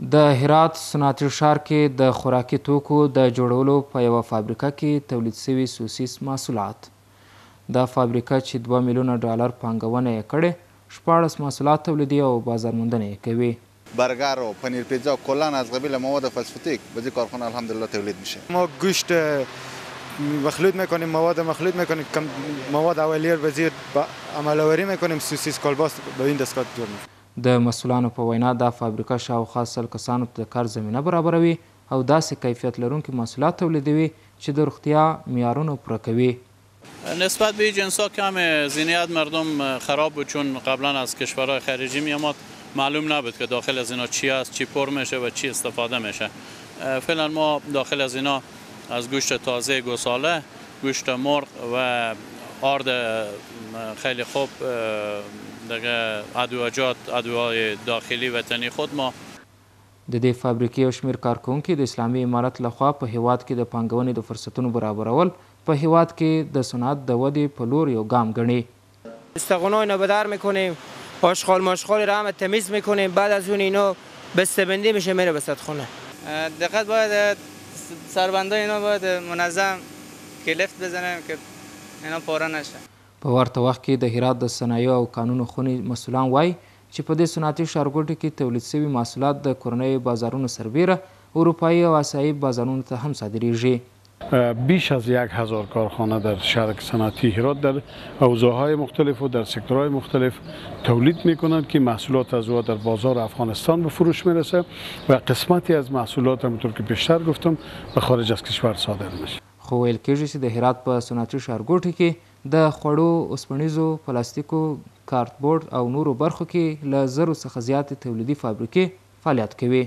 د هرات صنعتي ښار کې د خوراکي توکو د جوړولو په یوه فابریکه کې تولید شوي سوسیس محصولات. دا فابریکه چې 2 میلیونه ډالر پانګونه یې کړې 14 محصولات تولیدوي او بازارموندنه یې کوي. برگر و پنیر پیتزا کلا از قبیل مواد فسفوتیک به این کارخانه الحمدلله تولید میشه. ما گوشت مخلوط میکنیم، مواد مخلوط میکنیم، مواد اولیه به زیر عمل‌آوری میکنیم، سوسیس کالباس به این دستگاه جوړ میکنیم. د مسئولانو په وینا دا فابریکه شاوخوا 100 کسانو ته د کار زمینه برابروي او داسې کیفیت لرونکي محصولات تولیدوي چې د روغتیا معیارونو پوره کوي. نسبت به جنسا کم ذهنیت مردم خراب بود، چون قبلا از کشورهای خارجی میامد، معلوم نبود که داخل از اینا چی است، چی پر میشه و چی استفاده میشه. فعلا ما داخل از اینا از گوشت تازه گوساله، گوشت مرغ و آرد خیلی خوب دیگه ادویه‌های داخلی وطنی خود ما د دې فابریکې یو شمېر کارکوونکي د اسلامي امارت لخوا په هیواد کې د پانګونې د فرصتونو برابرول په هیواد کې د صنعت د ودې په لور یو ګام ګڼي. استخوان‌های اینا بدر میکنیم، آشغال ماشغال را هم تمیز میکنیم، بعد از اون اینا بسته‌بندی میشه میره به صدخونه. دقت باید سربندای اینا باید منظم کلیفت بزنیم که اینا پاره نشه. په ورته وخت کې د هرات د صنایعو او کانونو خونې مسئولان وایي چې په دې صنعتي ښارګوټي کې تولید شوي محصولات د کورنیو بازارونو سربیره اروپایي او آسیایي بازارونو ته هم صادریږي. بیش از 1000 کارخانه در شهر صنعتی هرات در حوزه‌های مختلف و در سکتورهای مختلف تولید می‌کنند که محصولات از او در بازار افغانستان به فروش میرسه و قسمتی از محصولات همونطور که پیشتر گفتم به خارج از کشور صادر میشه. خو ویل کېږي چې د هرات په صنعتي ښارګوټي کې د خوړو، اوسپنیزو، پلاستیکو، کارتبورډ او نورو برخو کې له 1000 څخه زیاتې تولیدي فابریکې فعالیت کوي.